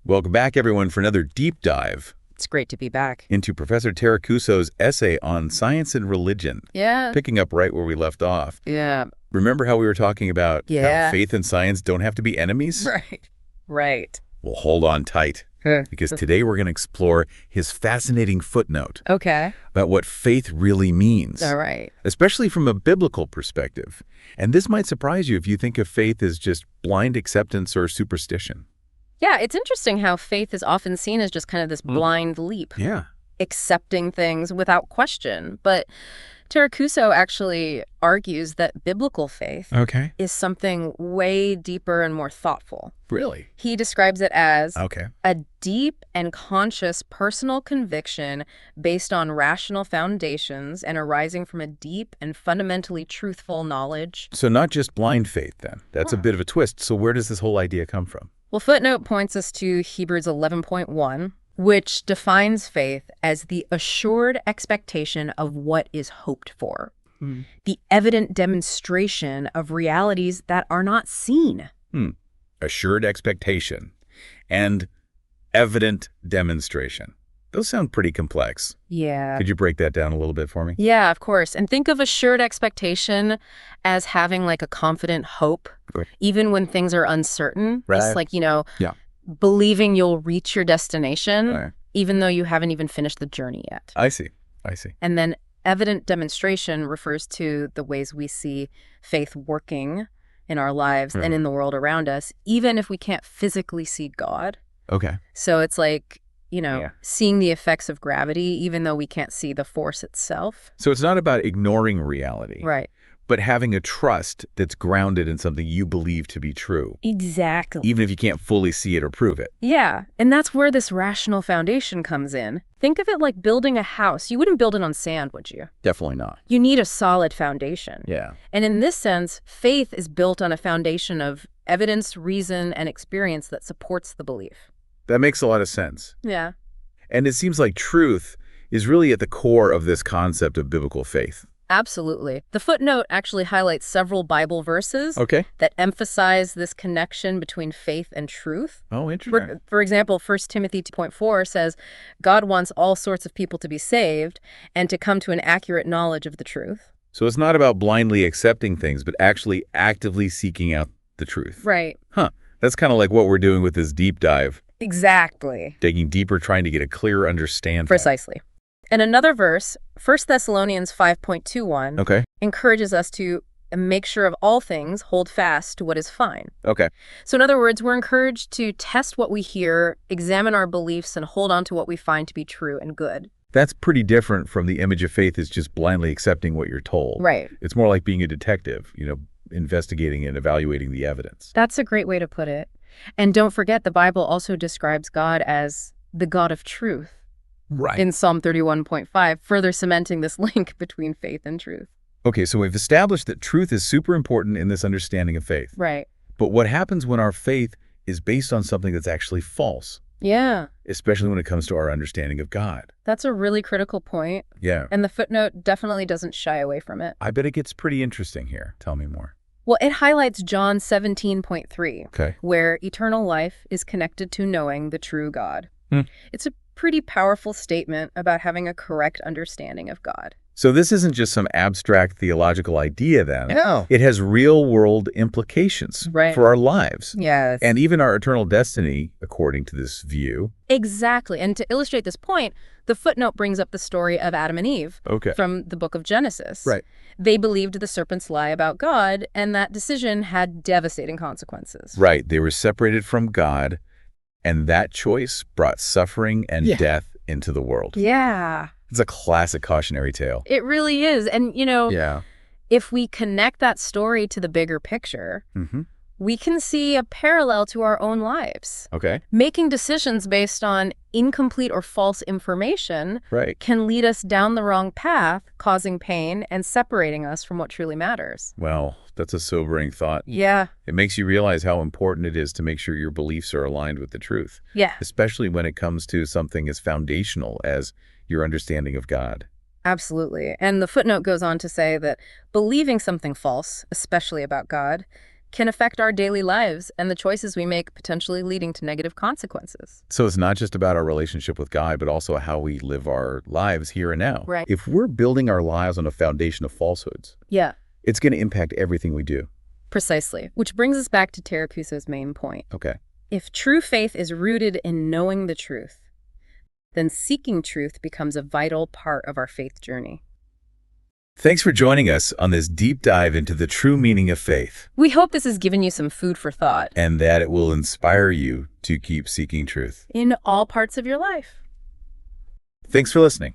Welcome back, everyone, for another deep dive It's great to be back. into Professor Taracuso's essay on science and religion. Yeah. Picking up right where we left off. Yeah. Remember how we were talking about Yeah. how faith and science don't have to be enemies? Right. Right. Well, hold on tight, because today we're going to explore his fascinating footnote Okay. about what faith really means. All right. Especially from a biblical perspective. And this might surprise you if you think of faith as just blind acceptance or superstition. Yeah, it's interesting how faith is often seen as just kind of this blind leap, Yeah. accepting things without question. But Taracuso actually argues that biblical faith Okay. is something way deeper and more thoughtful. Really? He describes it as Okay. a deep and conscious personal conviction based on rational foundations and arising from a deep and fundamentally truthful knowledge. So not just blind faith, then. That's a bit of a twist. So where does this whole idea come from? Well, footnote points us to Hebrews 11.1, which defines faith as the assured expectation of what is hoped for, the evident demonstration of realities that are not seen. Assured expectation and evident demonstration. Those sound pretty complex. Yeah. Could you break that down a little bit for me? Yeah, of course. And think of assured expectation as having like a confident hope, Right. even when things are uncertain. Right. It's like, Yeah. believing you'll reach your destination, Right. even though you haven't even finished the journey yet. I see. And then evident demonstration refers to the ways we see faith working in our lives and in the world around us, even if we can't physically see God. Okay. So it's like, Yeah. seeing the effects of gravity, even though we can't see the force itself. So it's not about ignoring reality, Right. but having a trust that's grounded in something you believe to be true, Exactly. even if you can't fully see it or prove it. Yeah. And that's where this rational foundation comes in. Think of it like building a house. You wouldn't build it on sand, would you? Definitely not. You need a solid foundation. Yeah. And in this sense, faith is built on a foundation of evidence, reason, and experience that supports the belief. That makes a lot of sense. Yeah. And it seems like truth is really at the core of this concept of biblical faith. Absolutely. The footnote actually highlights several Bible verses Okay. that emphasize this connection between faith and truth. Oh, interesting. For example, 1 Timothy 2.4 says, God wants all sorts of people to be saved and to come to an accurate knowledge of the truth. So it's not about blindly accepting things, but actually actively seeking out the truth. Right. Huh. That's kind of like what we're doing with this deep dive, Exactly. digging deeper, trying to get a clearer understanding. Precisely. And another verse, 1 Thessalonians 5.21, Okay. encourages us to make sure of all things, hold fast to what is fine. Okay. So in other words, we're encouraged to test what we hear, examine our beliefs, and hold on to what we find to be true and good. That's pretty different from the image of faith is just blindly accepting what you're told. Right. It's more like being a detective, investigating and evaluating the evidence. That's a great way to put it. And don't forget, the Bible also describes God as the God of truth Right. in Psalm 31.5, further cementing this link between faith and truth. Okay, so we've established that truth is super important in this understanding of faith. Right. But what happens when our faith is based on something that's actually false, Yeah, especially when it comes to our understanding of God? that's a really critical point. Yeah. And the footnote definitely doesn't shy away from it. I bet it gets pretty interesting here. Tell me more. Well, it highlights John 17.3, Okay. where eternal life is connected to knowing the true God. Hmm. It's a pretty powerful statement about having a correct understanding of God. So this isn't just some abstract theological idea then. No. It has real-world implications Right. for our lives. Yes. And even our eternal destiny, according to this view. Exactly. And to illustrate this point, the footnote brings up the story of Adam and Eve Okay. from the book of Genesis. Right. They believed the serpent's lie about God, and that decision had devastating consequences. Right. They were separated from God, and that choice brought suffering and death into the world. Yeah, It's a classic cautionary tale. it really is. And, Yeah. if we connect that story to the bigger picture, Mm-hmm. we can see a parallel to our own lives. Okay. Making decisions based on incomplete or false information Right. can lead us down the wrong path, causing pain and separating us from what truly matters. Well, that's a sobering thought. Yeah. It makes you realize how important it is to make sure your beliefs are aligned with the truth, Yeah, especially when it comes to something as foundational as your understanding of God. absolutely. And the footnote goes on to say that believing something false, especially about God, can affect our daily lives and the choices we make, potentially leading to negative consequences. So it's not just about our relationship with God, but also how we live our lives here and now. Right. If we're building our lives on a foundation of falsehoods, Yeah, it's going to impact everything we do. precisely. Which brings us back to Teracuso's main point. Okay. If true faith is rooted in knowing the truth, then seeking truth becomes a vital part of our faith journey. Thanks for joining us on this deep dive into the true meaning of faith, We hope this has given you some food for thought and that it will inspire you to keep seeking truth. in all parts of your life. Thanks for listening.